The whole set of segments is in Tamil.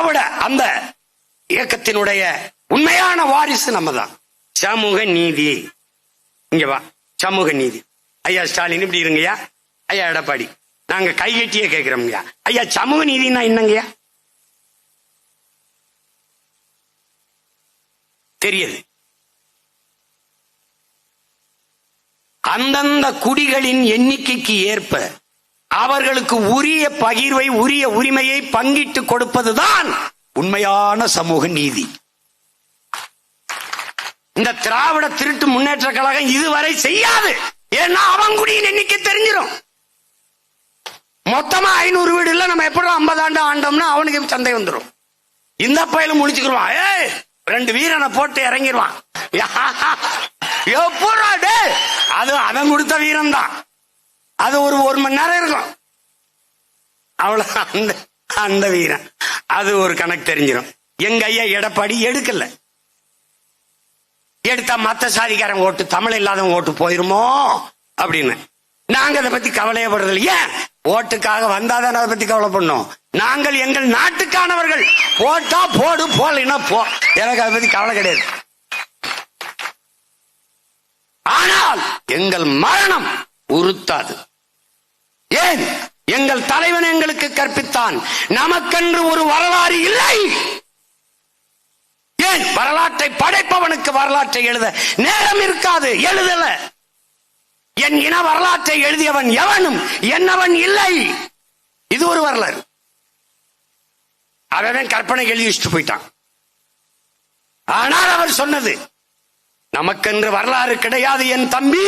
திராவிட அந்த இயக்கத்தினுடைய உண்மையான வாரிசு நம்ம தான். சமூக நீதி, இங்க வா, சமூக நீதி. ஐயா ஸ்டாலின் இப்படி இருங்கய்யா, ஐயா எடப்பாடி நாங்க கைகட்டியே கேட்கிறோம்யா, ஐயா சமூக நீதினா என்னங்கய்யா தெரியுது? அந்தந்த குடிகளின் எண்ணிக்கைக்கு ஏற்ப அவர்களுக்கு உரிய பகிர்வை, உரிய உரிமையை பங்கிட்டு கொடுப்பதுதான் உண்மையான சமூக நீதி. இந்த திராவிட திருட்டு முன்னேற்ற கழகம் இதுவரை செய்யாது. ஏன்னா அவன் குடியின் எண்ணிக்கை தெரிஞ்சிடும். மொத்தமா 500 வீடு இல்ல, நம்ம எப்படி 50 ஆண்டு ஆண்டோம்னா அவனுக்கு சந்தை வந்துடும். இந்த பயிலும் முடிச்சுக்கிடுவான், 2 வீரனை போட்டு இறங்கிடுவான். அது அவன் கொடுத்த வீரம் தான். அது ஒரு மணி நேரம் இருக்கும், அவ்வளவு. அந்த வீரன் அது ஒரு கணக்கு தெரிஞ்சிடும். எங்க ஐயா எடப்பாடி எடுக்கல, எடுத்தா மத்த சாதிக்காரன் ஓட்டு, தமிழ் இல்லாதவன் ஓட்டு போயிருமோ அப்படின்னு நாங்க அதை பத்தி கவலையப்படுறது. ஏன் ஓட்டுக்காக வந்தாதான் அதை பத்தி கவலை பண்ணோம். நாங்கள் எங்கள் நாட்டுக்கானவர்கள், போட்டா போடு, போடலைன்னா போ, எனக்கு அதை பத்தி கவலை கிடையாது. ஆனால் எங்கள் மரணம் உறுத்தாது. ஏன்? எங்கள் தலைவன் எங்களுக்கு கற்பித்தான், நமக்கென்று ஒரு வரலாறு இல்லை. ஏன்? வரலாற்றை படைப்பவனுக்கு வரலாற்றை எழுத நேரம் இருக்காது, எழுதல. என் இன வரலாற்றை எழுதியவன் எவனும் என்னவன் இல்லை. இது ஒரு வரலாறு. அவன் கற்பனை எழுதி வச்சுட்டு போயிட்டான். ஆனால் அவர் சொன்னது, நமக்கென்று வரலாறு கிடையாது என் தம்பி,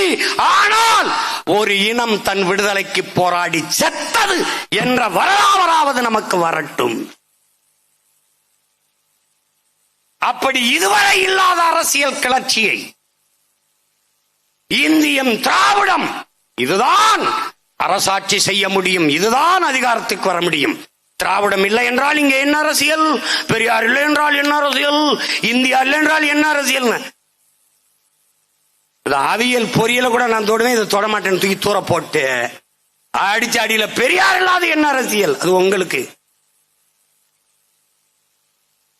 ஆனால் ஒரு இனம் தன் விடுதலைக்கு போராடி செத்தது என்ற வரலாறாவது நமக்கு வரட்டும். அப்படி இதுவரை இல்லாத அரசியல் கிளர்ச்சியை இந்தியம், திராவிடம், இதுதான் அரசாட்சி செய்ய முடியும், இதுதான் அதிகாரத்துக்கு வர முடியும். திராவிடம் இல்லை என்றால் இங்க என்ன அரசியல்? பெரியார் இல்லை என்றால் என்ன அரசியல்? இந்தியா இல்லை என்றால் என்ன அரசியல்? அவியல் பொரியல கூட நான் தொடுவேன், இதை தொட மாட்டேன்னு தூக்கி தூர போட்டு அடிச்சு அடியில பெரியார் இல்லாத என்ன அரசியல்? அது உங்களுக்கு.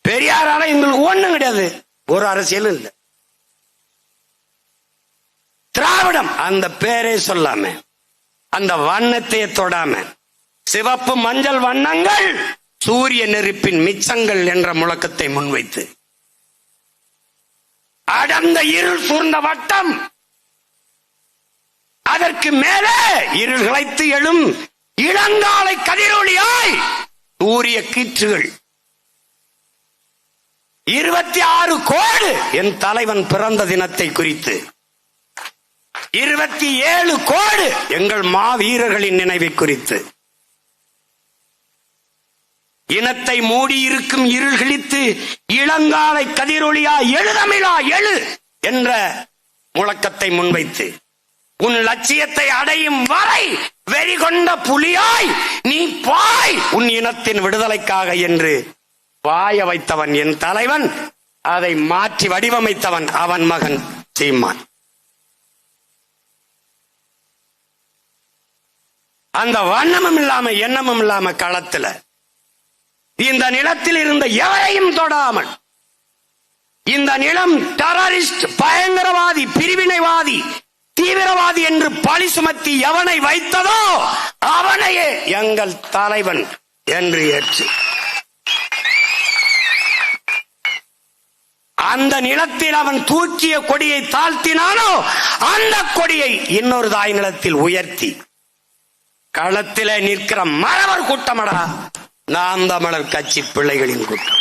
பெரியாரால எங்களுக்கு ஒண்ணும் கிடையாது, ஒரு அரசியலும் இல்லை. திராவிடம் அந்த பேரே சொல்லாம, அந்த வண்ணத்தை தொடாம, சிவப்பு மஞ்சள் வண்ணங்கள் சூரிய நெருப்பின் மிச்சங்கள் என்ற முழக்கத்தை முன்வைத்து, அடர்ந்த இருள் சூழ்ந்த வட்டம், அதற்கு மேலே இருள் கிளைத்து எழும் இளங்காலை கதிரொளியாய் சூரிய கீற்றுகள், 26 கோடி என் தலைவன் பிறந்த தினத்தை குறித்து, 27 கோடி எங்கள் மாவீரர்களின் நினைவை குறித்து, இனத்தை மூடி இருக்கும் இருள் கிழித்து இளங்காலை கதிரொளியா எழுதமிழா எழு என்ற முழக்கத்தை முன்வைத்து, உன் லட்சியத்தை அடையும் வரை வெறி கொண்ட புலியாய் நீ பாய் உன் இனத்தின் விடுதலைக்காக என்று வாய வைத்தவன் என் தலைவன். அதை மாற்றி வடிவமைத்தவன் அவன் மகன் சீமான். அந்த வண்ணமும் இல்லாம எண்ணமும் இல்லாம களத்துல இந்த நிலத்தில் இருந்த எவரையும் தொடாமல், இந்த நிலம் டெரரிஸ்ட், பயங்கரவாதி, பிரிவினைவாதி, தீவிரவாதி என்று பழி சுமத்தி எவனை வைத்ததோ அவனையே எங்கள் தலைவன் என்று ஏற்று, அந்த நிலத்தில் அவன் தூக்கிய கொடியை தாழ்த்தினானோ அந்த கொடியை இன்னொரு தாய் நிலத்தில் உயர்த்தி களத்திலே நிற்கிற மறவர் கூட்டமடா நாம் தமிழர் கட்சி பிள்ளைகளின் கூட்டம்.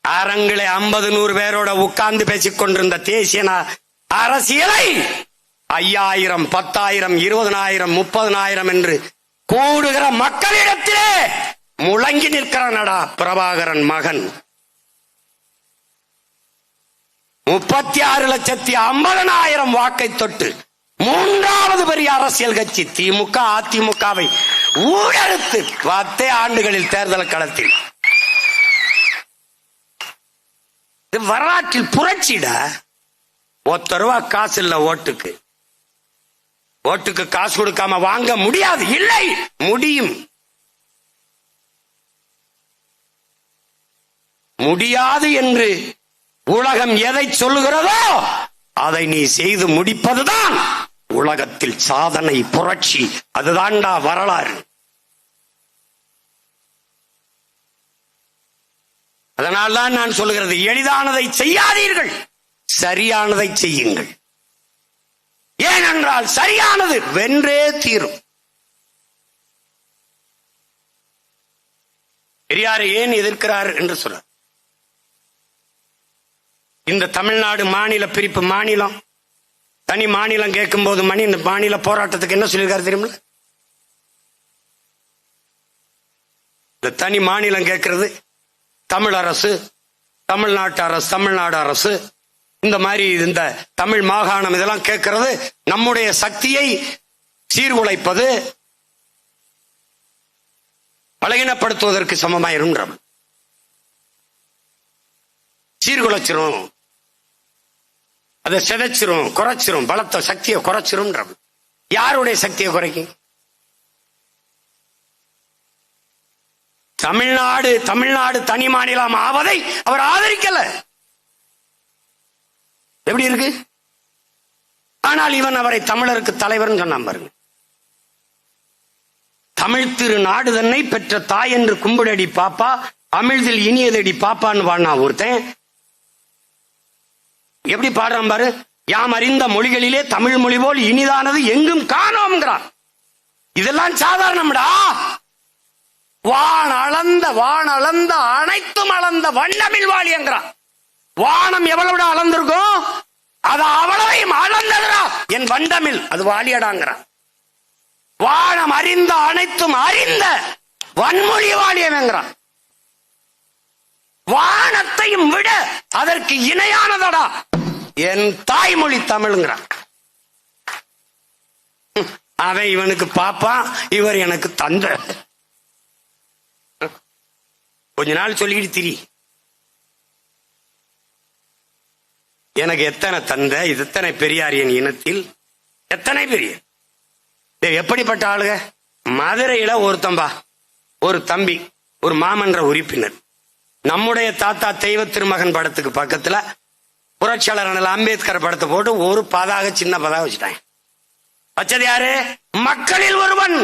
அரங்கிலே 50-100 பேரோட உட்கார்ந்து பேசிக் கொண்டிருந்த தேசிய அரசியலை 5000, 10,000, 20,000, 30,000 என்று கூடுகிற மக்களிடத்திலே முழங்கி நிற்கிறானடா பிரபாகரன் மகன். 36,50,000 வாக்கை தொட்டு 3வது பெரிய அரசியல் கட்சி திமுக அதிமுகவை ஊழலுத்து 10 ஆண்டுகளில் தேர்தல் களத்தில். வரலாற்றில் புரட்சிட. ₹1 காசு இல்ல ஓட்டுக்கு காசு கொடுக்காம வாங்க முடியாது. இல்லை, முடியும். முடியாது என்று உலகம் எதை சொல்லுகிறதோ அதை நீ செய்து முடிப்பதுதான் உலகத்தில் சாதனை, புரட்சி. அதுதான்டா வரலாறு. அதனால்தான் நான் சொல்லுகிறது, எளிதானதை செய்யாதீர்கள், சரியானதை செய்யுங்கள். ஏனென்றால் சரியானது வென்றே தீரும். பெரியாரை ஏன் எதிர்க்கிறார் என்று சொல்ற, இந்த தமிழ்நாடு மாநில பிரிப்பு, மாநிலம் தனி மாநிலம் கேட்கும் போது இந்த மாநில போராட்டத்துக்கு என்ன சொல்லியிருக்காரு தெரியுமா? இந்த தனி மாநிலம் கேட்கிறது தமிழ் அரசு, தமிழ்நாட்டு அரசு, தமிழ்நாடு அரசு, இந்த மாதிரி இந்த தமிழ் மாகாணம் இதெல்லாம் கேட்கிறது நம்முடைய சக்தியை சீர்குலைப்பது, பலகீனப்படுத்துவதற்கு சமமாயிரும். சீர்குலைச்சிரும், அதை சிதைச்சிரும், குறைச்சிரும், பலத்த சக்தியை குறைச்சிரும். யாருடைய சக்தியை குறைக்கும்? தமிழ்நாடு தனி மாநிலம் ஆவதை அவர் ஆதரிக்கல. எப்படி இருக்கு? ஆனால் இவன் அவரை தமிழருக்கு தலைவர் சொன்னான் பாருங்க. தமிழ் திரு நாடு தன்னை பெற்ற தாய் என்று கும்பிடடி பாப்பா, அமிழ்தில் இனியதடி பாப்பான்னு பாடினா ஒருத்தன். எப்படி பாடுறான் பாரு. யாம் அறிந்த மொழிகளிலே தமிழ் மொழி போல் இனிதானது எங்கும் காணோம்ங்கிறான். இதெல்லாம் சாதாரணம்டா. வான் அளந்த அனைத்தும் அளந்த வண்ணமில் வாழியங்கிறான். வானம் எவ்வளவு அளந்திருக்கும், அது அவ்வளவையும் அளந்ததுடா என் வண்டமில், அது வாழியடாங்கிறான். வானம் அறிந்த அனைத்தும் அறிந்த வன்மொழி வாழியங்கிறான். வானத்தையும் விட அதற்கு இணையானதடா என் தாய்மொழி தமிழ்ங்கிறான். அவன் இவனுக்கு பாப்பா, இவர் எனக்கு தந்த. கொஞ்ச நாள் சொல்லிக்கிட்டு திரி. எனக்கு எத்தனை தந்தை, இது எத்தனை பெரியாரியன் இனத்தில், எத்தனை பெரிய எப்படிப்பட்ட ஆளுக. மதுரையில ஒருத்தம்பா, ஒரு தம்பி, ஒரு மாமன்ற உறுப்பினர், நம்முடைய தாத்தா தெய்வ திருமகன் படத்துக்கு பக்கத்துல புரட்சியாளர் அம்பேத்கர் படத்தை போட்டு ஒரு பதாக, சின்ன பதாக வச்சுட்டாங்க. வச்சது யாரு? மக்களில் ஒருவன்.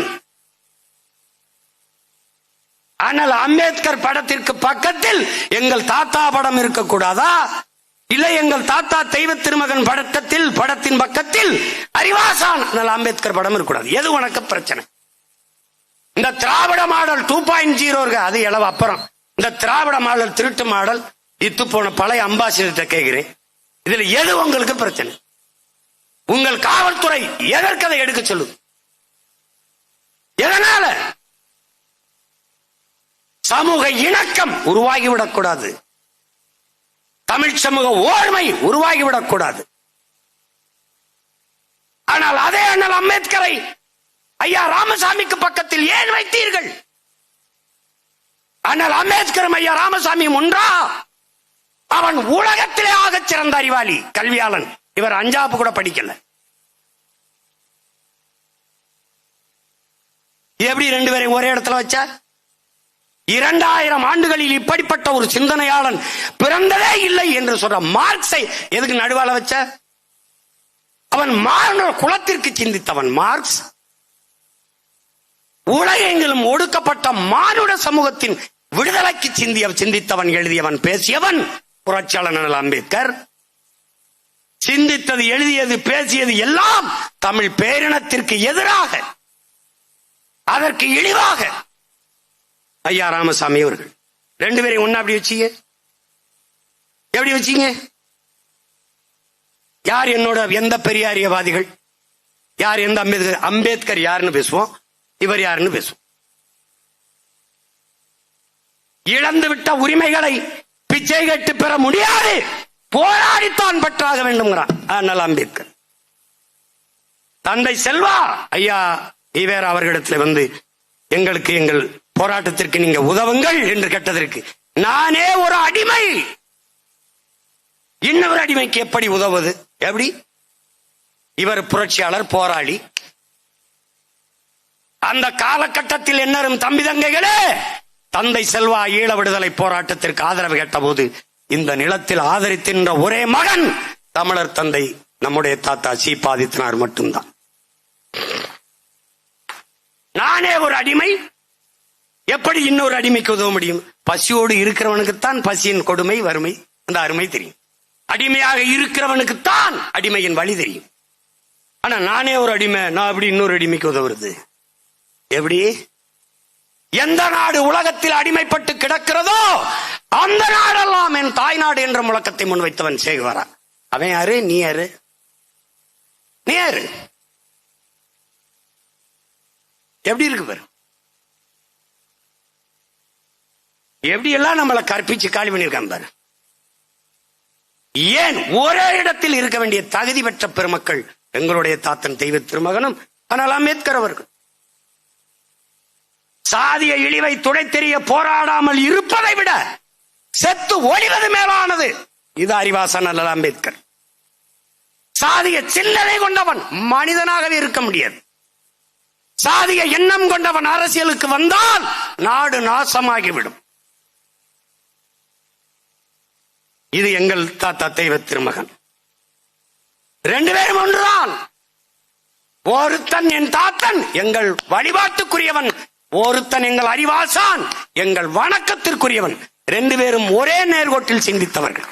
ஆனால் அம்பேத்கர் படத்திற்கு பக்கத்தில் எங்கள் தாத்தா படம் இருக்கக்கூடாதா? இல்லை, எங்கள் தாத்தா தெய்வ திருமகன் படத்தின் பக்கத்தில் அறிவாசான் அம்பேத்கர் படம் இருக்கக்கூடாது. எது உனக்கு பிரச்சனை? இந்த திராவிட மாடல் 2.0 அது எளவு அப்புறம். இந்த திராவிட மாடல் திருட்டு மாடல், இத்து போன பழைய அம்பாசிடர்கிட்ட கேட்கிறேன், இதுல எது உங்களுக்கு பிரச்சனை? உங்கள் காவல்துறை எதற்கு அதை எடுக்க சொல்லு? எதனால? சமூக இணக்கம் உருவாகிவிடக்கூடாது, தமிழ் சமூக ஓர்மை உருவாகிவிடக்கூடாது. ஆனால் அதே அண்ணல் அம்பேத்கரை ஐயா ராமசாமிக்கு பக்கத்தில் ஏன் வைத்தீர்கள்? அண்ணல் அம்பேத்கரும் ஐயா ராமசாமியும் ஒன்றா? அவன் உலகத்திலே ஆகச் சிறந்த அறிவாளி, கல்வியாளன். இவர் அஞ்சாப்பு கூட படிக்கல. எப்படி ரெண்டு பேரையும் ஒரே இடத்துல வச்சா? 2000 ஆண்டுகளில் இப்படிப்பட்ட ஒரு சிந்தனையாளன் பிறந்ததே இல்லை என்று சொல்ற மார்க்ஸை எதுக்கு நடுவால வச்ச? அவன் மானுட குலத்திற்கு சிந்தித்தவன் மார்க்ஸ். உலகெங்கிலும் ஒடுக்கப்பட்ட மானுட சமூகத்தின் விடுதலைக்கு சிந்தித்தவன், எழுதியவன், பேசியவன் புரட்சியாளர் அம்பேத்கர். சிந்தித்தது, எழுதியது, பேசியது எல்லாம் தமிழ் பேரினத்திற்கு எதிராக, அதற்கு இழிவாக. ஐயா ராமசாமி அவர்கள் ரெண்டு பேரையும் ஒண்ணா அப்படி வச்சீங்க. எப்படி வச்சீங்க? யார் என்னோட எந்த பெரியாரியவாதிகள், யார் எந்த அம்பேத்கர்? அம்பேத்கர் யாருன்னு பேசுவோம், இவர் யாருன்னு பேசுவோம். இழந்துவிட்ட உரிமைகளை பிச்சை கட்டு பெற முடியாது, போராடித்தான் பெற்றாக வேண்டும்ங்கிறான் அண்ணல் அம்பேத்கர். தந்தை செல்வா ஐயா ஈவேரா அவர்களிடத்தில் வந்து எங்களுக்கு எங்கள் போராட்டத்திற்கு நீங்க உதவுங்கள் என்று கேட்டதற்கு, நானே ஒரு அடிமை, இன்னொரு அடிமைக்கு எப்படி உதவுவது? எப்படி? இவர் புரட்சியாளர், போராளி. அந்த காலகட்டத்தில் என்னரும் தம்பி தங்கைகளே, தந்தை செல்வா ஈழ விடுதலை போராட்டத்திற்கு ஆதரவு கேட்டபோது இந்த நிலத்தில் ஆதரித்தின்ற ஒரே மகன் தமிழர் தந்தை நம்முடைய தாத்தா சீபா ஆதித்தனார் மட்டும்தான். நானே ஒரு அடிமை, எப்படி இன்னொரு அடிமைக்கு உதவ முடியும்? பசியோடு இருக்கிறவனுக்குத்தான் பசியின் கொடுமை, வறுமை, அந்த அருமை தெரியும். அடிமையாக இருக்கிறவனுக்குத்தான் அடிமையின் வழி தெரியும். ஆனா நானே ஒரு அடிமை, நான் எப்படி இன்னொரு அடிமைக்கு உதவுறது? எப்படி? எந்த நாடு உலகத்தில் அடிமைப்பட்டு கிடக்கிறதோ அந்த நாடெல்லாம் என் தாய்நாடு என்ற முழக்கத்தை முன்வைத்தவன் சேகுவாரா. அவன் யாரு? நீ யாரு? நீ யாரு? எப்படி இருக்கு பாரு. எப்படி எல்லாம் நம்மளை கற்பிச்சு காலி பண்ணிருக்கான் பாரு. ஏன் ஒரே இடத்தில் இருக்க வேண்டிய தகுதி பெற்ற பெருமக்கள் எங்களுடைய தாத்தன் தெய்வ திருமகனும் ஆனால் அம்பேத்கர் அவர்கள். சாதிய இழிவை துடைத்தெறிய போராடாமல் இருப்பதை விட செத்து ஒழிவது மேலானது. இது அறிவாசன் அல்ல அம்பேத்கர். சாதிய சிந்தனை கொண்டவன் மனிதனாகவே இருக்க முடியாது. சாதிய எண்ணம் கொண்டவன் அரசியலுக்கு வந்தால் நாடு நாசமாகிவிடும். இது எங்கள் தாத்தா தெய்வ திருமகன். ரெண்டு பேரும் ஒன்றுதான். ஒருத்தன் என் தாத்தன், எங்கள் வழிபாட்டுக்குரியவன். ஒருத்தன் எங்கள் அறிவாசான், எங்கள் வணக்கத்திற்குரியவன். ரெண்டு பேரும் ஒரே நேர்கோட்டில் சிந்தித்தவர்கள்.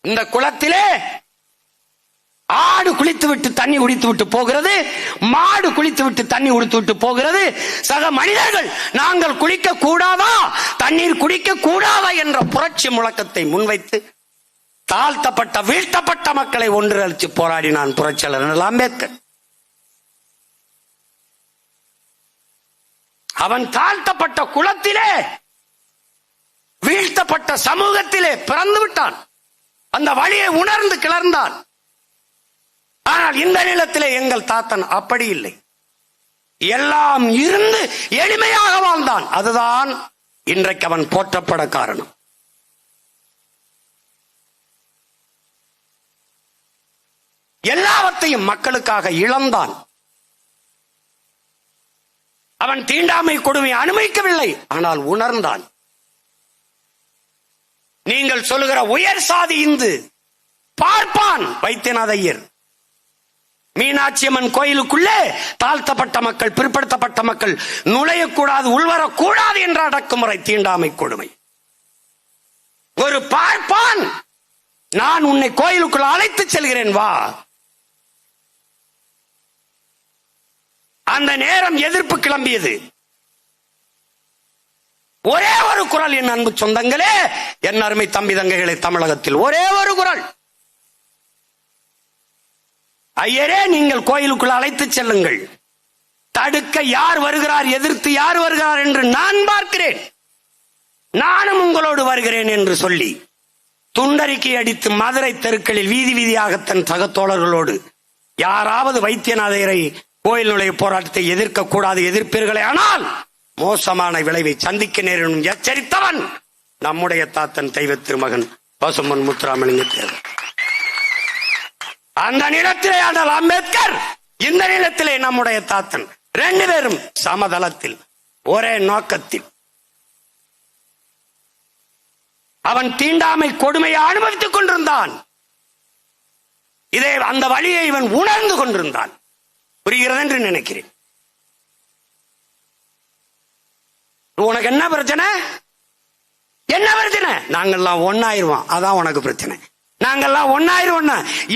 இந்த குளத்திலே ஆடு குளித்து விட்டு தண்ணி குடித்து விட்டு போகிறது, மாடு குளித்து விட்டு தண்ணி குடித்து விட்டு போகிறது. சக மனிதர்கள் நாங்கள் குளிக்க கூடாதா, தண்ணீர் குடிக்க கூடாதா என்ற புரட்சி முழக்கத்தை முன்வைத்து தாழ்த்தப்பட்ட வீழ்த்தப்பட்ட மக்களை ஒன்றிணைத்து போராடினான் புரட்சியாளர் அம்பேத்கர். அவன் தாழ்த்தப்பட்ட குலத்திலே வீழ்த்தப்பட்ட சமூகத்திலே பிறந்து விட்டான். அந்த வழியை உணர்ந்து கிளர்ந்தான். ஆனால் இந்த நிலத்திலே எங்கள் தாத்தன் அப்படி இல்லை. எல்லாம் இருந்து எளிமையாக வாழ்ந்தான். அதுதான் இன்றைக்கு அவன் போற்றப்பட காரணம். எல்லாவற்றையும் மக்களுக்காக இழந்தான். அவன் தீண்டாமை கொடுமை அனுமதிக்கவில்லை, ஆனால் உணர்ந்தான். நீங்கள் சொல்லுகிற உயர் சாதி இந்து பார்ப்பான் வைத்தியநாத ஐயர். மீனாட்சி அம்மன் கோயிலுக்குள்ளே தாழ்த்தப்பட்ட மக்கள், பிற்படுத்தப்பட்ட மக்கள் நுழையக்கூடாது, உள்வரக்கூடாது என்ற அடக்குமுறை, தீண்டாமை கொடுமை. ஒரு பார்ப்பான், நான் உன்னை கோயிலுக்குள் அழைத்து செல்கிறேன் வா. அந்த நேரம் எதிர்ப்பு கிளம்பியது. ஒரே ஒரு குரல், என் அன்பு சொந்தங்களே, என் அருமை தம்பி தங்கைகளை, தமிழகத்தில் ஒரே ஒரு குரல், ஐயரே நீங்கள் கோயிலுக்குள் அழைத்து செல்லுங்கள், தடுக்க யார் வருகிறார், எதிர்த்து யார் வருகிறார் என்று நான் பார்க்கிறேன், நானும் உங்களோடு வருகிறேன் என்று சொல்லி துண்டறிக்கை அடித்து மதுரை தெருக்களில் வீதி வீதியாக தன் சகத்தோழர்களோடு யாராவது வைத்தியநாதரை கோயில் நுழைய போராட்டத்தை எதிர்க்க கூடாது, எதிர்ப்பீர்களே ஆனால் மோசமான விளைவை சந்திக்க நேரிடும் எச்சரித்தவன் நம்முடைய தாத்தன் தெய்வ திருமகன் பசும்பொன் முத்துராமலிங்க தேவர். அந்த நிலத்திலே ஆனால் அம்பேத்கர், இந்த நிலத்திலே நம்முடைய தாத்தன், ரெண்டு பேரும் சமதளத்தில் ஒரே நோக்கத்தில். அவன் தீண்டாமை கொடுமையை அனுபவித்துக் கொண்டிருந்தான். இதே அந்த வழியை இவன் உணர்ந்து கொண்டிருந்தான். புரிகிறது என்று நினைக்கிறேன். உனக்கு என்ன பிரச்சனை? என்ன பிரச்சனை? நாங்கெல்லாம் ஒன்னாயிருவோம், அதான் உனக்கு பிரச்சனை. நாங்கெல்லாம் ஒன்னாயிரம்,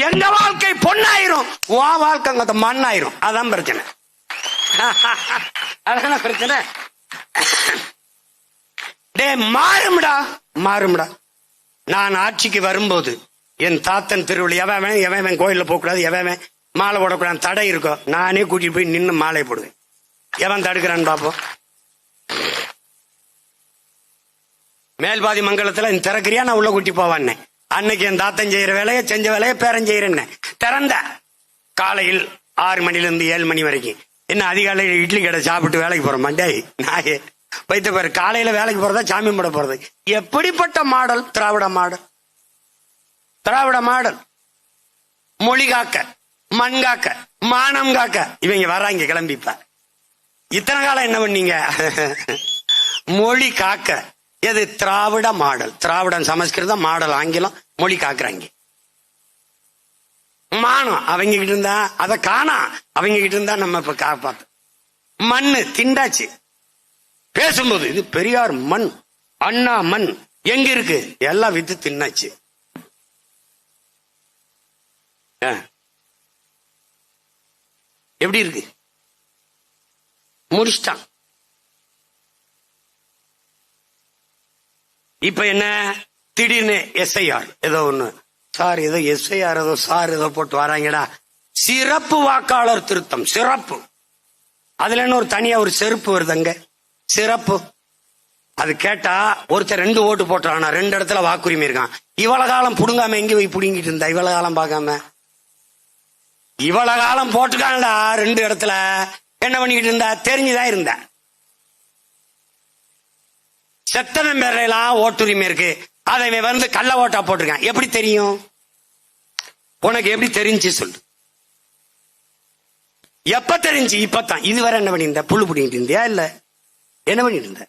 எங்க வாழ்க்கை பொண்ணாயிரும், உன் வாழ்க்கை மண்ணாயிரும், அதான் பிரச்சனை. அதான பிரச்சனை. டே மாறும்டா, மாறும்டா. நான் ஆட்சிக்கு வரும்போது என் தாத்தன் திருவிழா எவன் எவன் கோயில்ல போக கூடாது, எவன் மாலை போடக்கூடாது தடை இருக்கும், நானே கூட்டிட்டு போய் நின்று மாலை போடுவேன். எவன் தடுக்கிறான்னு பாப்போம். மேல்பாதி மங்கலத்துல திறக்கிறியா, நான் உள்ள கூட்டி போவான். அன்னைக்கு என் தாத்தன் செய்யற வேலையை செஞ்ச வேலையை பேரன் செய்யறேன். திறந்த காலையில் 6 மணிலிருந்து 7 மணி வரைக்கும். என்ன அதிகாலையில் இட்லி கடை சாப்பிட்டு வேலைக்கு போற மண்டே நாயே வைத்த பேர். காலையில வேலைக்கு போறதா சாமி போட போறது. எப்படிப்பட்ட மாடல்? திராவிட மாடல். திராவிட மாடல். மொழி காக்க, மண் காக்க, மானம் காக்க இவங்க வராங்க கிளம்பிப்ப. இத்தனை காலம் என்ன பண்ணீங்க? மொழி காக்க. எது? திராவிட மாடல். திராவிடம், சமஸ்கிருதம், மாடல் ஆங்கிலம், மொழி காக்குறாங்க. மானம் அவங்க கிட்ட இருந்தா, அதை காணா அவங்க கிட்ட இருந்தா நம்ம இப்ப காப்பாத்து. மண்ணு திண்டாச்சு. பேசும்போது இது பெரியார் மண், அண்ணா மண் எங்க இருக்கு? எல்லாம் வித்து தின்னாச்சு. எப்படி இருக்கு? முடிச்சிட்டான். இப்ப என்ன? திடீர்னு எஸ்ஐஆர் ஏதோ ஒண்ணு, சார் ஏதோ எஸ்ஐஆர் ஏதோ சார் ஏதோ போட்டு வராங்கடா. சிறப்பு வாக்காளர் திருத்தம். சிறப்பு. அதுல என்ன ஒரு தனியா ஒரு செருப்பு வருதுங்க, சிறப்பு. அது கேட்டா ஒருத்தர் 2 ஓட்டு போட்டானா, 2 இடத்துல வாக்குரிமை இருக்கான். இவ்வளவு காலம் புடுங்காம எங்க போய் புடுங்கிட்டு இருந்தா? இவ்வளவு காலம் பார்க்காம இவ்வளவு காலம் போட்டுக்கான்டா 2 இடத்துல. என்ன பண்ணிக்கிட்டு இருந்தா? தெரிஞ்சுதான் இருந்த. செத்தவன் பேரெல்லாம் ஓட்டுரிமை இருக்கு, அதை வந்து கள்ள ஓட்டா போட்டிருக்கான். எப்படி தெரியும் உனக்கு? எப்படி தெரிஞ்சு சொல்லு. எப்ப தெரிஞ்சு? இப்பதான். இதுவரை என்ன பண்ணியிருந்த? புல்லு பிடிங்கிட்டு இருந்தியா? இல்ல என்ன பண்ணிட்டு இருந்த?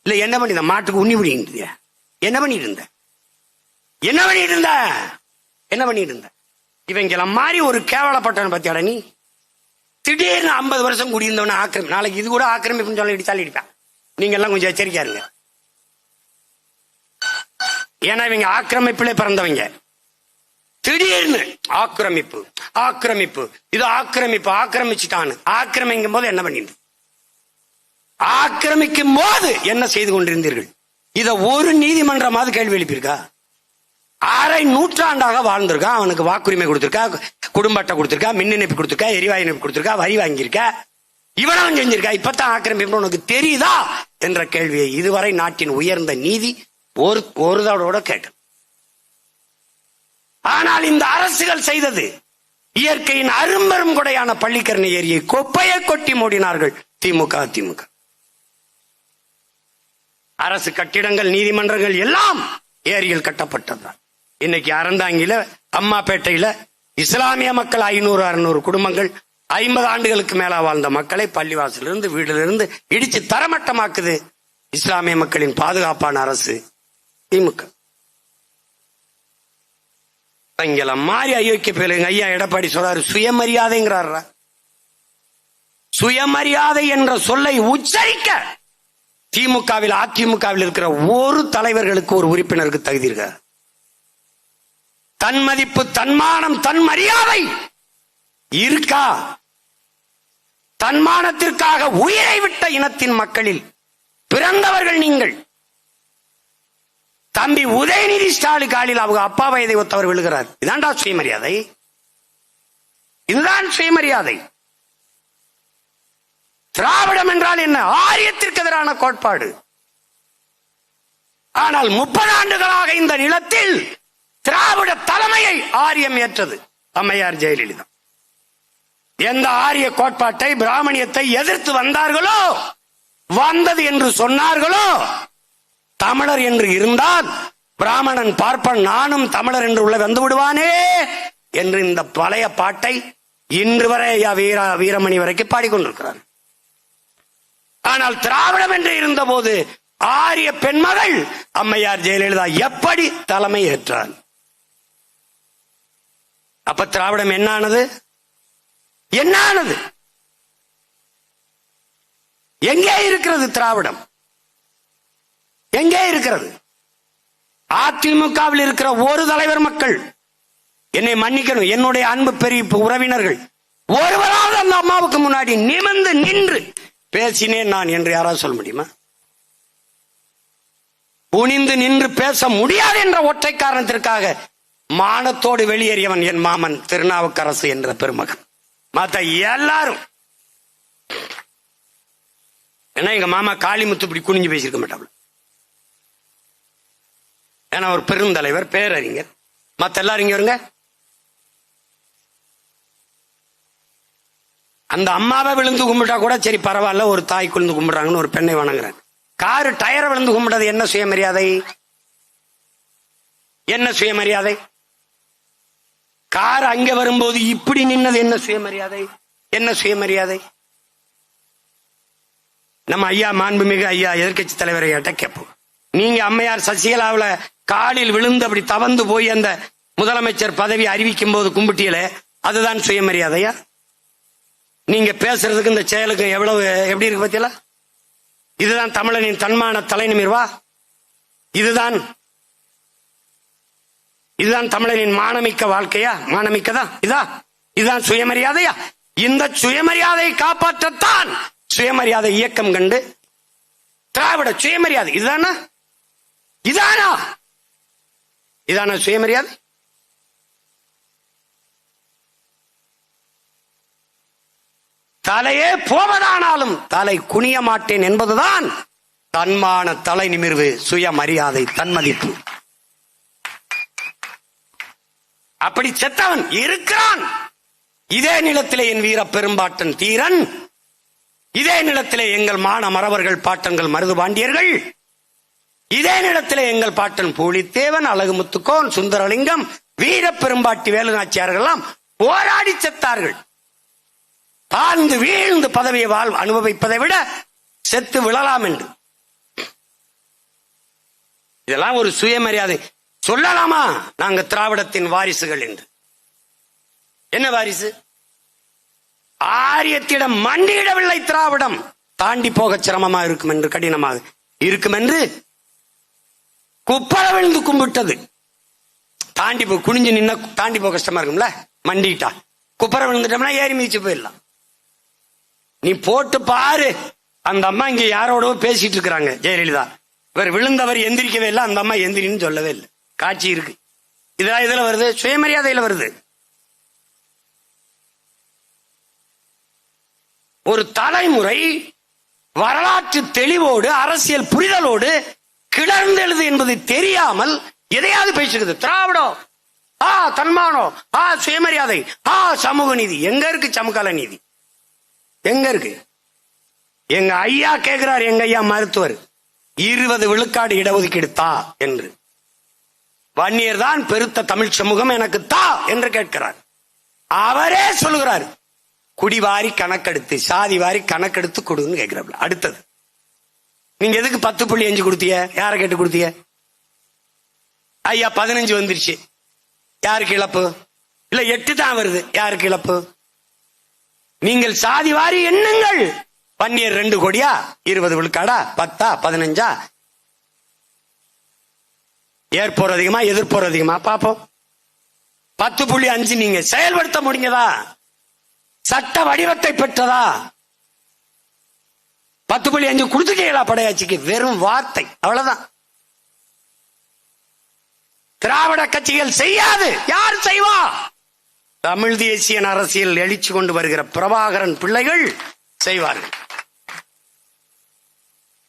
இல்ல என்ன பண்ணிருந்த? மாட்டுக்கு உண்ணி பிடிங்கிட்டு இருந்தியா? என்ன பண்ணிட்டு இருந்த? என்ன பண்ணிட்டு இருந்த? என்ன பண்ணிட்டு இருந்த? இவங்கெல்லாம் மாதிரி ஒரு கேவலப்பட்டவன் பத்தியாட நீ. திடீர்னு 50 வருஷம் குடியிருந்தவன ஆக்கிரமி, நாளைக்கு இது கூட ஆக்கிரமிப்புன்னு சொல்ல இடிச்சாலும் இடிப்பான். நீங்க எல்லாம் கொஞ்சம் எச்சரிக்கையா இருங்க. ஏன்னா இவங்க ஆக்கிரமிப்புல பிறந்தவங்க. திடீர்னு ஆக்கிரமிப்பு, ஆக்கிரமிப்பு, இது ஆக்கிரமிப்பு, ஆக்கிரமிச்சுட்டான்னு. ஆக்கிரமிக்கும் போது என்ன பண்ணிட்டு? ஆக்கிரமிக்கும் போது என்ன செய்து கொண்டிருந்தீர்கள்? இத ஒரு நீதிமன்றமாவது கேள்வி எழுப்பியிருக்கா? அரை நூற்றாண்டாக வாழ்ந்திருக்கா, அவனுக்கு வாக்குரிமை கொடுத்திருக்கா, குடும்ப அட்டை கொடுத்திருக்கா, மின் இணைப்பு கொடுத்திருக்கா, எரிவாயு இணைப்பு கொடுத்திருக்கா, வரி வாங்கியிருக்கா, இவனும் செஞ்சிருக்கா. இப்பதான் ஆக்கிரமிப்பு உனக்கு தெரியுதா என்ற கேள்வியை இதுவரை நாட்டின் உயர்ந்த நீதி ஒரு தடவோட கேட்க. ஆனால் இந்த அரசுகள் செய்தது, இயற்கையின் அரும்பெரும் கொடையான பள்ளிக்கரணை ஏரியை குப்பையை கொட்டி மூடினார்கள் திமுக. திமுக அரசு கட்டிடங்கள், நீதிமன்றங்கள் எல்லாம் ஏரியில் கட்டப்பட்டதுதான். இன்னைக்கு அறந்தாங்கில, அம்மாப்பேட்டையில இஸ்லாமிய மக்கள் 500-600 குடும்பங்கள் 50 ஆண்டுகளுக்கு மேல வாழ்ந்த மக்களை பள்ளிவாசலிருந்து வீட்டிலிருந்து இடிச்சு தரமட்டமாக்குது இஸ்லாமிய மக்களின் பாதுகாப்பான அரசு திமுக. இங்கல மாறி அயோக்கிய பேருங்க. ஐயா எடப்பாடி சொல்றாரு சுயமரியாதைங்கிறாரா? சுயமரியாதை என்ற சொல்லை உச்சரிக்க திமுகவில், அதிமுகவில் இருக்கிற ஒரு தலைவர்களுக்கு, ஒரு உறுப்பினருக்கு தகுதி இருக்க? தன் மதிப்பு, தன்மானம், தன் மரியாதை இருக்கா? தன்மானத்திற்காக உயிரை விட்ட இனத்தின் மக்களில் பிறந்தவர்கள் நீங்கள். தம்பி உதயநிதி ஸ்டாலின் காலில் அவங்க அப்பா வயதை ஒத்தவர் விழுகிறார். இதான்டா சுயமரியாதை? இதுதான் சுயமரியாதை. திராவிடம் என்றால் என்ன? ஆரியத்திற்கு எதிரான கோட்பாடு. ஆனால் 30 ஆண்டுகளாக இந்த நிலத்தில் திராவிட தலைமையை ஆரியம் ஏற்றது அம்மையார் ஜெயலலிதா. எந்த ஆரிய கோட்பாட்டை, பிராமணியத்தை எதிர்த்து வந்தார்களோ, வந்தது என்று சொன்னார்களோ, தமிழர் என்று இருந்தால் பிராமணன் பார்ப்பன், நானும் தமிழர் என்று உள்ள வந்து விடுவானே என்று இந்த பழைய பாட்டை இன்று வரை வீரமணி வரைக்கும் பாடிக்கொண்டிருக்கிறார். ஆனால் திராவிடம் என்று இருந்த போது ஆரிய பெண்மகள் அம்மையார் ஜெயலலிதா எப்படி தலைமை ஏற்றார்? அப்ப திராவிடம் என்ன ஆனது? என்ன ஆனது? எங்கே இருக்கிறது திராவிடம்? எங்கே இருக்கிறது? அதிமுகவில் இருக்கிற ஒரு தலைவர் மக்கள், என்னை மன்னிக்கணும், என்னுடைய அன்பு பெரிய உறவினர்கள், ஒருவராவது அந்த அம்மாவுக்கு முன்னாடி நிமிர்ந்து நின்று பேசினேன் நான் என்று யாராவது சொல்ல முடியுமா? குனிந்து நின்று பேச முடியாது என்ற ஒற்றை காரணத்திற்காக மானத்தோடு வெளியேறியவன் என் மாமன் திருநாவுக்கரசு என்ற பெருமகன். மத்த எல்லாரும் ஏன்னா எங்க மாமா காளிமுத்து இப்படி குனிஞ்சு பேசியிருக்க மாட்டாங்க. ஏன்னா ஒரு பெருந்தலைவர், பேரறிஞர். மத்த எல்லாரும் இங்க வருங்க. அந்த அம்மாவை விழுந்து கும்பிட்டா கூட சரி பரவாயில்ல, ஒரு தாய் குழுந்து கும்பிடுறாங்கன்னு ஒரு பெண்ணை வணங்குறாங்க. காரு டயரை விழுந்து கும்பிடுறது என்ன சுயமரியாதை? என்ன சுயமரியாதை? கார் அங்க வரும்போது இப்படி நின்னது என்ன சுயமரியாதை? என்ன சுயமரியாதை? நம்ம ஐயா மாண்புமிகு ஐயா எதிர்கட்சி தலைவரை கேட்போம். நீங்க அம்மையார் சசிகலாவுல காலில் விழுந்து அப்படி தவந்து போய் அந்த முதலமைச்சர் பதவி அறிவிக்கும் போது கும்பிட்டியல, அதுதான் சுயமரியாதையா? நீங்க பேசுறதுக்கு இந்த செயலுக்கு எவ்வளவு எப்படி இருக்கு பத்தியல? இதுதான் தமிழனின் தன்மான தலை நிமிர்வா? இதுதான் தமிழனின் மானமிக்க வாழ்க்கையா? மானமிக்கதா? இதுதான் சுயமரியாதையா? இந்த சுயமரியாதையை காப்பாற்றத்தான் சுயமரியாதை இயக்கம் கண்டு திராவிட சுயமரியாதை இதானா சுயமரியாதை? தலையே போவதானாலும் தலை குனிய மாட்டேன் என்பதுதான் தன்மான தலை நிமிர்வு, சுயமரியாதை, தன்மதிப்பு. அப்படி செத்தவன் இருக்கிறான். இதே நிலத்திலே என் வீர பெரும்பாட்டன் தீரன், இதே நிலத்திலே எங்கள் மான மறவர்கள் பாட்டன்கள் மருது பாண்டியர்கள், இதே நிலத்திலே எங்கள் பாட்டன் பூலித்தேவன், அழகுமுத்துக்கோன், சுந்தரலிங்கம், வீர பெரும்பாட்டி வேலுநாச்சியார்கள் எல்லாம் போராடி செத்தார்கள். தாழ்ந்து வீழ்ந்து பதவியை அனுபவிப்பதை விட செத்து விழலாம் என்று. இதெல்லாம் ஒரு சுயமரியாதை சொல்லலாமா? நாங்க திராவிடத்தின் வாரிசுகள் என்று. என்ன வாரிசு? ஆரியத்திடம் மண்டியிடவில்லை. திராவிடம் தாண்டி போக சிரமமா இருக்கும் என்று, கடினமாக இருக்கும் என்று குப்பர விழுந்து கும்பிட்டது. தாண்டி போ, குனிஞ்சு நின்ன தாண்டி போக கஷ்டமா இருக்கும்ல, மண்டிட்டா. குப்பர விழுந்துட்டோம்னா ஏறி மிதிச்சு போயிடலாம். நீ போட்டு பாரு, அந்த அம்மா இங்க யாரோட பேசிட்டு இருக்கிறாங்க, ஜெயலலிதா. இவர் விழுந்தவர் எந்திரிக்கவே இல்லை, அந்த அம்மா எந்திரின்னு சொல்லவே இல்லை. காட்சி இருக்கு. இதெல்லாம் இதுல வருது, சுயமரியாதையில வருது. ஒரு தலைமுறை வரலாற்று தெளிவோடு அரசியல் புரிதலோடு கிளர்ந்தெழுது என்பது தெரியாமல் எதையாவது பேசுகிறது. திராவிடம், தன்மானம், சுயமரியாதை, சமூக நீதி. எங்க இருக்கு சமகால நீதி? எங்க இருக்கு? எங்க ஐயா கேட்கிறார், எங்க ஐயா மருத்துவர், 20 விழுக்காடு இடஒதுக்கீடு தா என்று. வன்னியர் தான் பெருத்த தமிழ் சமூகம், எனக்கு தா என்று கேட்கிறார். அவரே சொல்லுகிறார், குடிவாரி கணக்கெடுத்து, சாதி வாரி கணக்கெடுத்து கொடுன்னு கேட்கிறார். அடுத்தது, நீங்க எதுக்கு 10.5 கொடுத்தீங்க? யாரை கேட்டு கொடுத்தீங்க? ஐயா 15 வந்துருச்சு, யாருக்கு இழப்பு? இல்ல 8 தான் வருது, யாருக்கு இழப்பு? நீங்கள் சாதி வாரி எண்ணுங்கள். வன்னியர் 2 கோடியா, 20 விழுக்காடா, 10 15? ஏற்போர் அதிகமா எதிர்ப்போர் அதிகமா பாப்போம். 10.5 நீங்க செயல்படுத்த முடிஞ்சதா? சட்ட வடிவத்தை பெற்றதா? 10.5 கொடுத்துட்டீங்களா படையாட்சிக்கு? வெறும் வார்த்தை, அவ்வளவுதான். திராவிட கட்சிகள் செய்யாது, யார் செய்வா? தமிழ் தேசிய அரசியல் எழுச்சி கொண்டு வருகிற பிரபாகரன் பிள்ளைகள் செய்வார்கள்.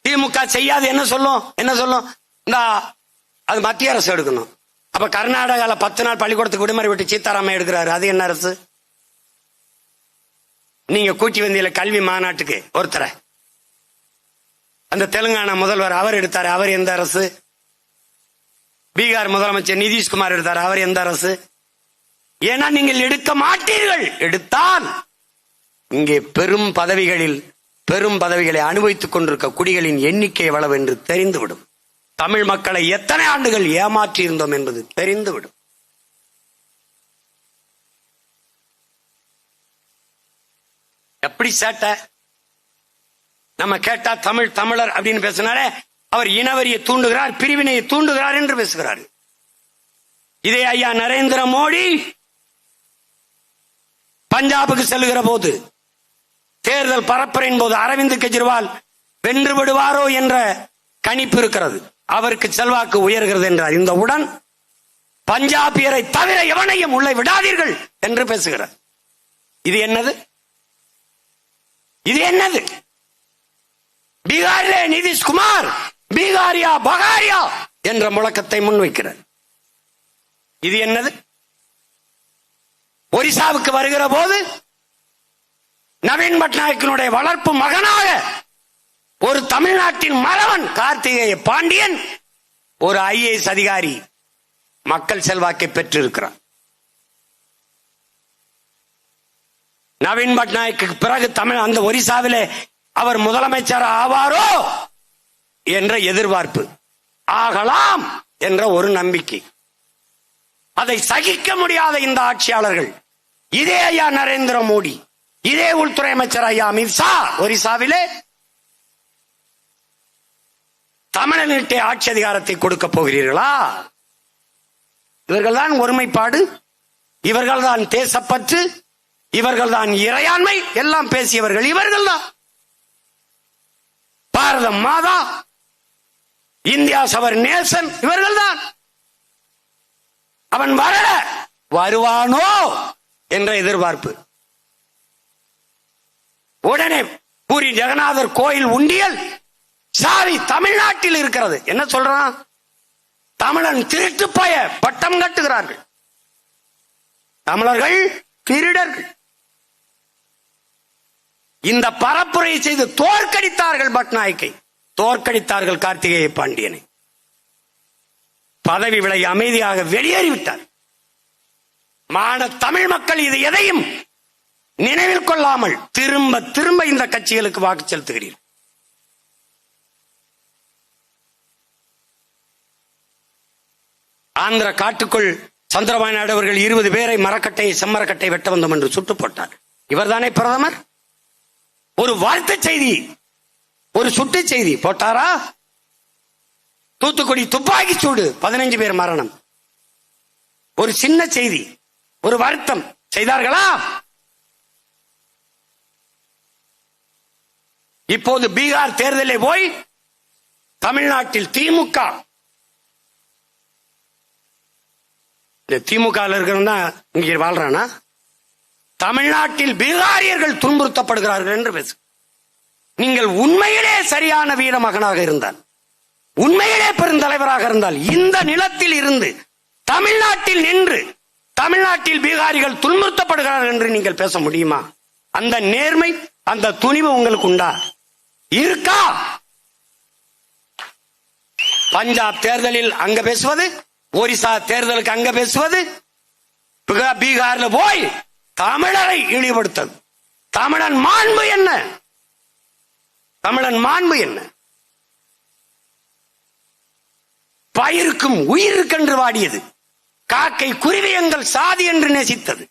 திமுக செய்யாது. என்ன சொல்லும்? இந்த அது மத்திய அரசு எடுக்கணும். அப்ப கர்நாடகால 10 நாள் பள்ளிக்கூடத்துக்கு விடுமுறை விட்டு சீதாராமன் எடுக்கிறாரு, அது என்ன அரசு? நீங்க கூட்டி வந்தீங்க கல்வி மாநாட்டுக்கு ஒருத்தரை, அந்த தெலுங்கானா முதல்வர் அவர் எடுத்தாரு, அவர் எந்த அரசு? பீகார் முதலமைச்சர் நிதிஷ்குமார் எடுத்தார், அவர் எந்த அரசு? ஏன்னா நீங்கள் எடுக்க மாட்டீர்கள். எடுத்தால் இங்கே பெரும் பதவிகளை அனுபவித்துக் கொண்டிருக்க குடிகளின் எண்ணிக்கை எவ்வளவு என்று தெரிந்துவிடும். தமிழ் மக்களை எத்தனை ஆண்டுகள் ஏமாற்றி இருந்தோம் என்பது தெரிந்துவிடும். எப்படி சேட்டை? நம்ம கேட்டா தமிழர் அப்படின்னு பேசினாலே அவர் இனவரியை தூண்டுகிறார், பிரிவினையை தூண்டுகிறார் என்று பேசுகிறார். இதே ஐயா நரேந்திர மோடி பஞ்சாபுக்கு செல்லுகிற போது, தேர்தல் பரப்புரையின் போது அரவிந்த் கெஜ்ரிவால் வென்று விடுவாரோ என்ற கணிப்பு இருக்கிறது, அவருக்கு செல்வாக்கு உயர்கிறது என்று அறிந்தவுடன் பஞ்சாபியரை தவிர எவனையும் உள்ளே விடாதீர்கள் என்று பேசுகிறார். இது என்னது? பீகாரிலே நிதிஷ்குமார் பீகாரியா பகாரியா என்ற முழக்கத்தை முன்வைக்கிறார். இது என்னது? ஒரிசாவுக்கு வருகிற போது நவீன் பட்நாயக்கினுடைய வளர்ப்பு மகனாக ஒரு தமிழ்நாட்டின் மறவன் கார்த்திகேய பாண்டியன் ஒரு IAS அதிகாரி மக்கள் செல்வாக்கை பெற்றிருக்கிறார். நவீன் பட்நாயக்கு பிறகு அந்த ஒரிசாவிலே அவர் முதலமைச்சர் ஆவாரோ என்ற எதிர்பார்ப்பு, ஆகலாம் என்ற ஒரு நம்பிக்கை. அதை சகிக்க முடியாத இந்த ஆட்சியாளர்கள், இதே ஐயா நரேந்திர மோடி, இதே உள்துறை அமைச்சர் ஐயா அமித்ஷா ஒரிசாவிலே தமிழனிட்டே ஆட்சி அதிகாரத்தை கொடுக்க போகிறீர்களா? இவர்கள்தான் ஒருமைப்பாடு, இவர்கள்தான் தேசப்பற்று, இவர்கள்தான் இறையாண்மை எல்லாம் பேசியவர்கள் இவர்கள்தான். பாரத மாதா, இந்தியா அவர் நேசன் இவர்கள்தான். அவன் வருவானோ என்ற எதிர்பார்ப்பு. உடனே பூரி ஜெகநாதர் கோயில் உண்டியல் சாவி தமிழ்நாட்டில் இருக்கிறது. என்ன சொல்றான்? தமிழன் திருட்டு பய பட்டம் கட்டுகிறார்கள். தமிழர்கள் திருடர்கள். இந்த பரப்புரை செய்து தோற்கடித்தார்கள் பட்நாயக்கை, தோற்கடித்தார்கள் கார்த்திகேய பாண்டியனை. பதவி விலகி அமைதியாக வெளியேறிவிட்டார். தமிழ் மக்கள் இது எதையும் நினைவில் கொள்ளாமல் திரும்ப திரும்ப இந்த கட்சிகளுக்கு வாக்கு செலுத்துகிறீர்கள். ஆந்திர காட்டுக்குள் சந்திரபாபு நாயுடு அவர்கள் 20 பேரை மரக்கட்டை செம்மரக்கட்டை வெட்ட வந்தோம் என்று சுட்டு போட்டார். இவர்தானே பிரதமர்? ஒரு வாழ்த்து செய்தி, ஒரு சுட்டு செய்தி போட்டாரா? தூத்துக்குடி துப்பாக்கி சூடு 15 பேர் மரணம், ஒரு சின்ன செய்தி, ஒரு வருத்தம் செய்தார்களா? இப்போது பீகார் தேர்தலில் போய் தமிழ்நாட்டில் திமுக இருக்கிறவன் இங்கே வாழ்றானா? தமிழ்நாட்டில் பீகாரியர்கள் துன்புறுத்தப்படுகிறார்கள் என்று பேசு. நீங்கள் உண்மையிலே சரியான வீர மகனாக இருந்தால், உண்மையிலே பெருந்தலைவராக இருந்தால், இந்த நிலத்தில் இருந்து தமிழ்நாட்டில் நின்று தமிழ்நாட்டில் பீகாரிகள் துன்புறுத்தப்படுகிறார்கள் என்று நீங்கள் பேச முடியுமா? அந்த நேர்மை, அந்த துணிவு உங்களுக்கு உண்டா? இருக்கா? பஞ்சாப் தேர்தலில் அங்க பேசுவது, ஒரிசா தேர்தலுக்கு அங்க பேசுவது, பீகார்ல போய் தமிழரை இழிவுபடுத்தது. தமிழன் மாண்பு என்ன? தமிழன் மாண்பு என்ன? பயிருக்கும் உயிருக்கென்று வாடியது, காக்கை குருவி எங்கள் சாதி என்று நேசித்தது.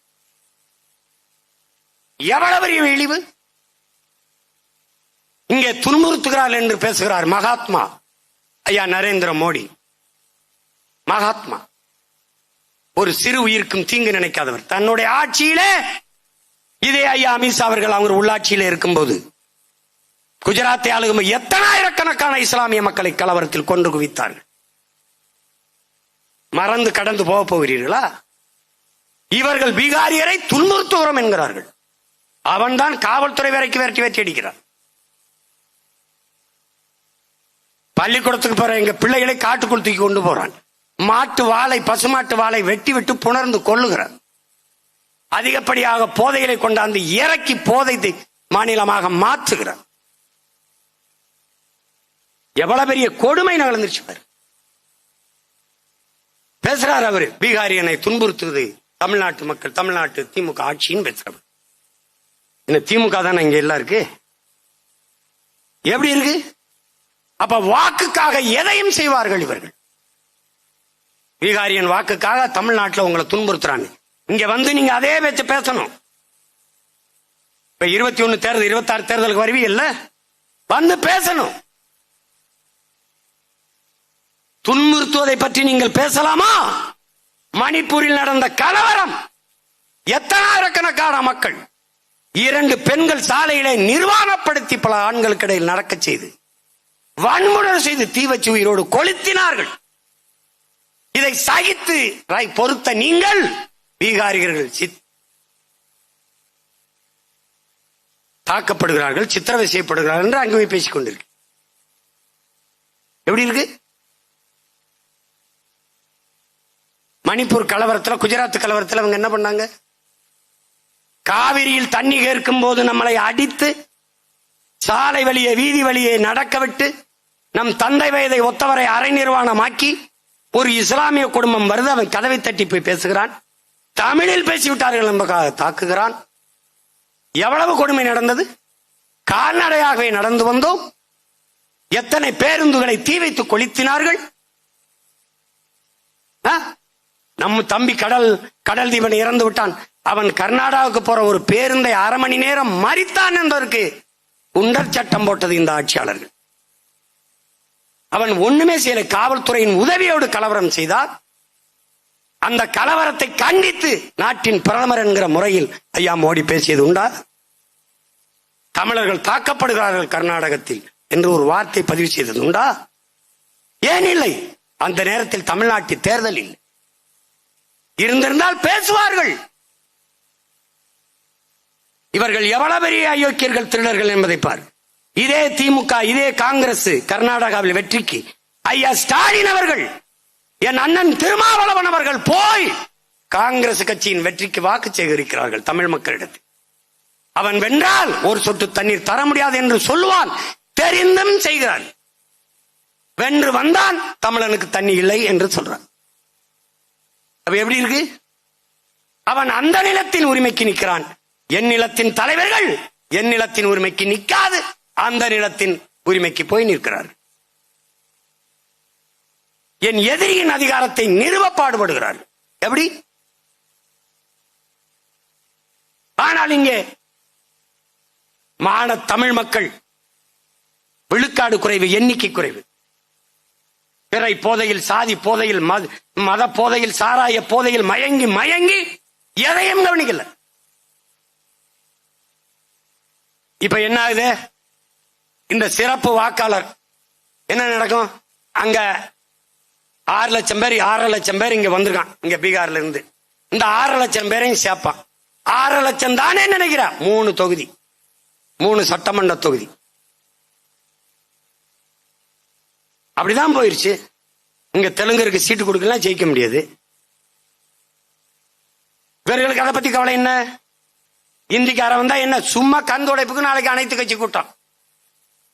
எவ்வளவு பெரிய இழிவு! இங்கே துன்புறுத்துகிறார் என்று பேசுகிறார் மகாத்மா ஐயா நரேந்திர மோடி. மகாத்மா ஒரு சிறு உயிருக்கும் தீங்கு நினைக்காதவர். தன்னுடைய ஆட்சியிலே இதே ஐயா அமித்ஷா அவர்கள் அவங்க உள்ளாட்சியில இருக்கும்போது குஜராத்தை ஆளுகும் எத்தனாயிரக்கணக்கான இஸ்லாமிய மக்களை கலவரத்தில் கொண்டு குவித்தார்கள். மறந்து கடந்து போக போகிறீர்களா? இவர்கள் பீகாரியரை துன்புறுத்துகிறோம் என்கிறார்கள். அவன்தான் காவல்துறை வரைக்கும் வெட்டி அடிக்கிறான். பள்ளிக்கூடத்துக்கு போற எங்க பிள்ளைகளை காட்டுக்குள் தூக்கி கொண்டு போறான். மாட்டு வாளை, பசுமாட்டு வாளை வெட்டி விட்டு புணர்ந்து கொள்ளுகிறார். அதிகப்படியாக போதைகளை கொண்டாந்து இறக்கி போதை மாநிலமாக மாற்றுகிறார். எவ்வளவு பெரிய கொடுமை நடந்துச்சு பாரு. பேசுறார் அவரு, பீகாரியனை துன்புறுத்துவது தமிழ்நாட்டு மக்கள், தமிழ்நாட்டு திமுக ஆட்சின்னு பேசுறாரு. இந்த திமுக தானே இங்க எல்லாம் இருக்கு. எப்படி இருக்கு? அப்ப வாக்குக்காக எதையும் செய்வார்கள் இவர்கள். பீகாரியன் வாக்குக்காக தமிழ்நாட்டில் உங்களை துன்புறுத்துறாங்க. இங்க வந்து நீங்க அதே வச்சு பேசணும். இப்ப 21 தேர்தல், 26 தேர்தலுக்கு வருவீங்கல்ல, வந்து பேசணும். துன்புறுத்துவதை பற்றி நீங்கள் பேசலாமா? மணிப்பூரில் நடந்த கலவரம், எத்தனாயிரக்கணக்கான மக்கள், 2 பெண்கள் சாலையிலே நிர்வாணப்படுத்தி பல ஆண்களுக்கு இடையில் நடக்க செய்து வன்முறை செய்து தீ வச்சு உயிரோடு கொளுத்தினார்கள். இதை சகித்து பொறுத்த நீங்கள் பீகாரிகள் தாக்கப்படுகிறார்கள், சித்திரவதை செய்யப்படுகிறார்கள் என்று அங்கே போய் பேசிக் கொண்டிருக்கு. எப்படி இருக்கு? மணிப்பூர் கலவரத்தில், குஜராத் கலவரத்தில் அவங்க என்ன பண்ணாங்க? காவிரியில் தண்ணி கேட்கும் போது நம்மளை அடித்து சாலை வழியே, வீதி வழியே நடக்க விட்டு, நம் தந்தை வயதை ஒத்தவரை அரை நிர்வாணமாக்கி, ஒரு இஸ்லாமிய குடும்பம் வருது, அவன் கதவை தட்டி போய் பேசுகிறான், தமிழில் பேசிவிட்டார்கள் என்பதாக தாக்குகிறான். எவ்வளவு கொடுமை நடந்தது? கால்நடையாகவே நடந்து வந்தோம். எத்தனை பேருந்துகளை தீ வைத்து கொளுத்தினார்கள். நம்ம தம்பி கடல் தீபன் இறந்து விட்டான். அவன் கர்நாடகாவுக்கு போற ஒரு பேருந்தை 1/2 மணி நேரம் மறித்தான் என்பதற்கு குண்டர் சட்டம் போட்டது இந்த ஆட்சியாளர்கள். அவன் ஒண்ணுமே செய்யல. காவல்துறையின் உதவியோடு கலவரம் செய்தார். அந்த கலவரத்தை கண்டித்து நாட்டின் பிரதமர் என்கிற முறையில் ஐயா மோடி பேசியது உண்டா? தமிழர்கள் தாக்கப்படுகிறார்கள் கர்நாடகத்தில் என்று ஒரு வார்த்தை பதிவு செய்தது உண்டா? ஏன் இல்லை? அந்த நேரத்தில் தமிழ்நாட்டில் தேர்தல் இல்லை. இருந்திருந்தால் பேசுவார்கள். இவர்கள் எவ்வளவு பெரிய அயோக்கியர்கள், திருடர்கள் என்பதை பார். இதே திமுக, இதே காங்கிரஸ் கர்நாடகாவில் வெற்றிக்கு ஐயா ஸ்டாலின் அவர்கள், என் அண்ணன் திருமாவளவன் அவர்கள் போய் காங்கிரஸ் கட்சியின் வெற்றிக்கு வாக்கு சேகரிக்கிறார்கள் தமிழ் மக்களிடத்தில். அவன் வென்றால் ஒரு சொட்டு தண்ணீர் தர முடியாது என்று சொல்லுவான், தெரிந்தும் செய்கிறான். வென்று வந்தான் தமிழனுக்கு தண்ணி இல்லை என்று சொல்றான். அப்ப எப்படி இருக்கு? அவன் அந்த நிலத்தின் உரிமைக்கு நிற்கிறான். என் நிலத்தின் தலைவர்கள் என் நிலத்தின் உரிமைக்கு நிற்காது அந்த நிலத்தின் உரிமைக்கு போய் நிற்கிறார்கள். என் எதிரியின் அதிகாரத்தை நிறுவ பாடுபடுகிறார்கள். எப்படி? ஆனால் இங்கே மான தமிழ் மக்கள் விழுக்காடு குறைவு, எண்ணிக்கை குறைவு. பிறை போதையில், சாதி போதையில், மத போதையில், சாராய போதையில் மயங்கி மயங்கி எதையும் கவனிக்கல. இப்ப என்ன ஆகுது? இந்த சிறப்பு வாக்காளர் என்ன நடக்கும்? அங்க 6 லட்சம் பேர் 6 லட்சம் பேர் இங்க வந்திருக்கான், இங்க பீகார்ல இருந்து. இந்த 6 லட்சம் பேரையும் சேர்ப்பான். 6 லட்சம் தானே நினைக்கிற? 3 தொகுதி, 3 சட்டமன்ற தொகுதி. அப்படிதான் போயிருச்சு. இங்க தெலுங்கருக்கு சீட்டு கொடுக்கலாம், ஜெயிக்க முடியாது. இவர்களுக்கு அதை பத்தி கவலை என்ன? இந்திக்காரன் வந்தா என்ன? சும்மா கந்துடைப்புக்கு நாளைக்கு அனைத்து கட்சி கூட்டம்.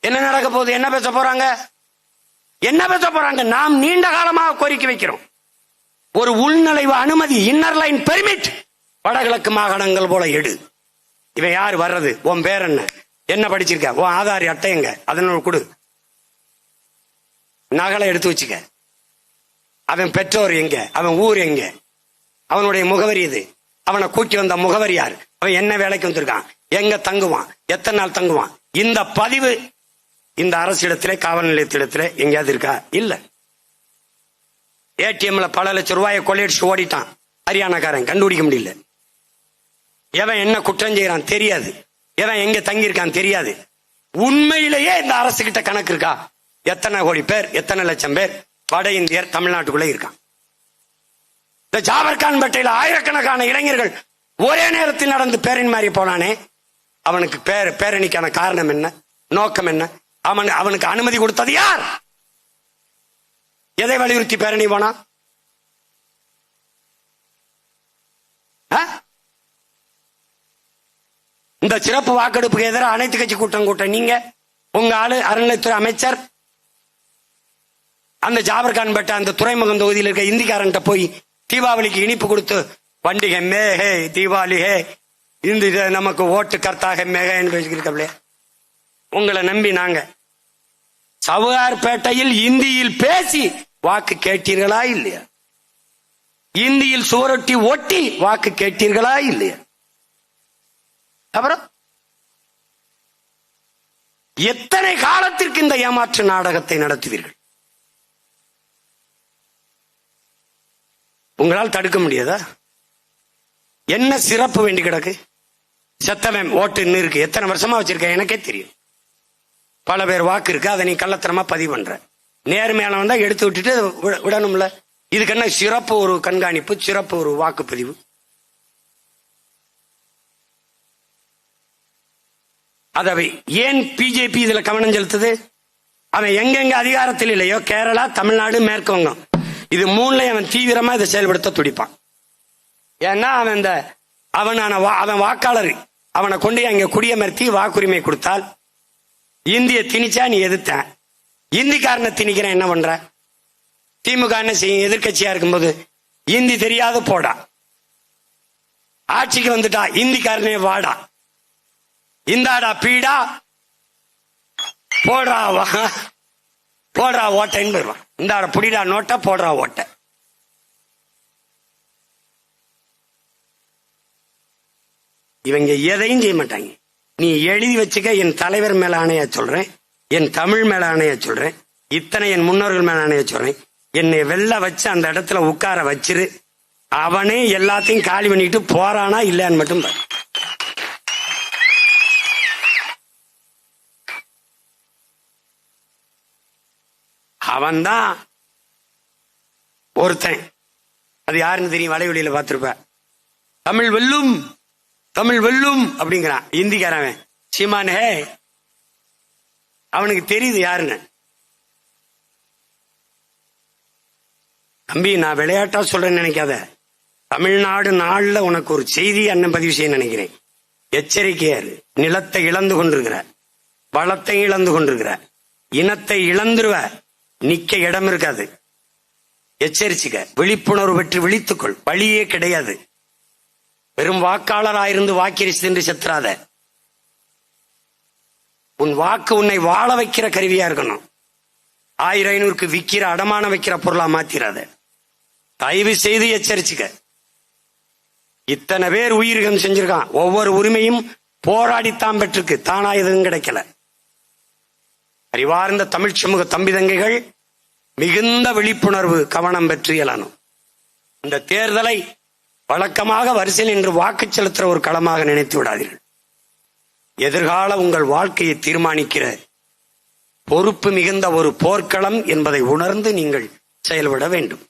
என்ன நடக்க போகுது? என்ன பேச போறாங்க? என்ன பேச போறாங்க? நாம் நீண்ட காலமாக கோரிக்கை வைக்கிறோம். ஒரு உள்நுழைவு அனுமதி, இன்னர் லைன் பெர்மிட் வடகிழக்கு மாகாணங்கள் போல எடு. இவன் யாரு வர்றது? உன் பேர் என்ன? என்ன படிச்சிருக்க? உன் ஆதார் அட்டை எங்க? அதனோட கொடு. நகலை எடுத்து வச்சுக்க. அவன் பெற்றோர் எங்க? அவன் ஊர் எங்க? அவனுடைய முகவரி இது. அவனை கூட்டி வந்த முகவரி யார்? அவன் என்ன வேலைக்கு வந்திருக்கான்? எங்க தங்குவான்? எத்தனை நாள் தங்குவான்? இந்த பதிவு இந்த அரசிடத்திலே, காவல் நிலையத்திடத்திலே எங்கேயாவது இருக்கா? இல்ல. ஏடிஎம்ல பல லட்சம் ரூபாயை கொள்ளையடிச்சு ஓடிட்டான் ஹரியானாக்காரன், கண்டுபிடிக்க முடியல. எவன் என்ன குற்றம் செய்யறான் தெரியாது. எவன் எங்க தங்கி இருக்கான் தெரியாது. உண்மையிலேயே இந்த அரசு கிட்ட கணக்கு இருக்கா? எத்தனை கோடி பேர், எத்தனை லட்சம் பேர் வட இந்தியர் தமிழ்நாட்டுக்குள்ள இருக்கான்? இந்த ஜாபர்கான் பேட்டையில் ஆயிரக்கணக்கான இளைஞர்கள் ஒரே நேரத்தில் நடந்து பேரணி மாறி போனானே, அவனுக்கு பேரணிக்கான காரணம் என்ன? நோக்கம் என்ன? அவனுக்கு அனுமதி கொடுத்தது யார்? எதை வலியுறுத்தி பேரணி போனா? இந்த சிறப்பு வாக்கெடுப்புக்கு எதிராக அனைத்து கட்சி கூட்டம் நீங்க, உங்க ஆளு அறநிலைத்துறை அமைச்சர் அந்த ஜாபர்கான் பேட்டை அந்த துறைமுகம் தொகுதியில் இருக்க இந்திக்காரன்ட்ட போய் தீபாவளிக்கு இனிப்பு கொடுத்து பண்டிகை மே ஹே, தீபாவளி ஹே, இந்த நமக்கு ஓட்டு கர்த்தாக மேகன்னு பேசிக்கிறீங்களே. உங்களை நம்பி நாங்க சவுகார்பேட்டையில் இந்தியில் பேசி வாக்கு கேட்டீர்களா இல்லையா? இந்தியில் சுவரொட்டி ஒட்டி வாக்கு கேட்டீர்களா இல்லையா? அப்புறம் எத்தனை காலத்திற்கு இந்த ஏமாற்று நாடகத்தை நடத்துவீர்கள்? உங்களால் தடுக்க முடியாதா? என்ன சிறப்பு வேண்டி கிடக்கு? செத்தவன் ஓட்டு இன்னும் இருக்கு. எத்தனை வருஷமா வச்சிருக்க எனக்கே தெரியும். பல பேர் வாக்கு இருக்கு, அதை நீ கள்ளத்தனமா பதிவு பண்ற. நேர்மையான வந்தா எடுத்து விட்டுட்டு விடணும்ல. இதுக்கு என்ன சிறப்பு ஒரு கண்காணிப்பு, சிறப்பு ஒரு வாக்குப்பதிவு? அதை ஏன் பிஜேபி இதுல கவனம் செலுத்துது? அவன் எங்கெங்க அதிகாரத்தில் இல்லையோ, கேரளா, தமிழ்நாடு, மேற்கு வங்கம், இது 3ல அவன் தீவிரமா இதை செயல்படுத்த துடிப்பான். ஏன்னா அவன் வாக்காளர், அவனை கொண்டு அங்க குடியமர்த்தி வாக்குரிமை கொடுத்தால், இந்திய திணிச்சா நீ எதிர்த்த, இந்திக்காரனை திணிக்கிறேன் என்ன பண்ற? திமுக என்ன செய்யும்? எதிர்கட்சியா இருக்கும்போது இந்தி தெரியாது போடா, ஆட்சிக்கு வந்துட்டா இந்திக்காரனே வாடா, இந்தாடா பீடா, போடுறா ஓட்டைன்னு போயிடுவான். இந்த புடிடா நோட்டை, போடுறா ஓட்டை. இவங்க எதையும் செய்ய மாட்டாங்க. நீ எழுதி வச்சுக்க, என் தலைவர் மேல ஆணையா சொல்றேன், என் தமிழ் மேல ஆணையா சொல்றேன், இத்தனை என் முன்னோர்கள் மேல ஆணையா சொல்றேன், என்னை வெள்ள வச்சு அந்த இடத்துல உட்கார வச்சிரு, அவனே எல்லாத்தையும் காலி பண்ணிட்டு போறானா இல்லன்னு மட்டும் பாரு. அவன்தான் ஒருத்தன். அது யாருன்னு தெரியும், வலைவெளியில பார்த்திருப்ப. தமிழ் வெல்லும், தமிழ் வெல்லும் அப்படிங்கிறான் இந்திக்காரன். சீமான் ஹே, அவனுக்கு தெரியுது யாருன்னு. தம்பி, நான் விளையாட்டா சொல்றேன்னு நினைக்காத. தமிழ்நாடு நாள்ல உனக்கு ஒரு செய்தி அண்ணன் பதிவு செய்ய நினைக்கிறேன். எச்சரிக்கையாரு. நிலத்தை இழந்து கொண்டிருக்கிற, வளத்தை இழந்து கொண்டிருக்கிற, இனத்தை இழந்துருவ, நிக்க இடம் இருக்காது. எச்சரிச்சுக்க, விழிப்புணர்வு பெற்று விழித்துக்கொள். வழியே கிடையாது. வெறும் வாக்காளராயிருந்து வாக்களித்து என்று செத்துறாத. உன் வாக்கு உன்னை வாழ வைக்கிற கருவியா இருக்கணும். 1500க்கு விக்கிற, அடமானம் வைக்கிற பொருளா மாத்திராத. தயவு செய்து எச்சரிச்சுக்க. இத்தனை பேர் உயிரிழம் செஞ்சிருக்கான். ஒவ்வொரு உரிமையும் போராடித்தான் பெற்றிருக்கு, தானா எதுவும் கிடைக்கல. அறிவார்ந்த தமிழ் சமூக தம்பி தங்கைகள் மிகுந்த விழிப்புணர்வு கவனம் பெற்று எழணும். இந்த தேர்தலை வழக்கமாக வரிசையில் நின்று வாக்கு செலுத்துற ஒரு களமாக நினைத்து விடாதீர்கள். எதிர்கால உங்கள் வாழ்க்கையை தீர்மானிக்கிற பொறுப்பு மிகுந்த ஒரு போர்க்களம் என்பதை உணர்ந்து நீங்கள் செயல்பட வேண்டும்.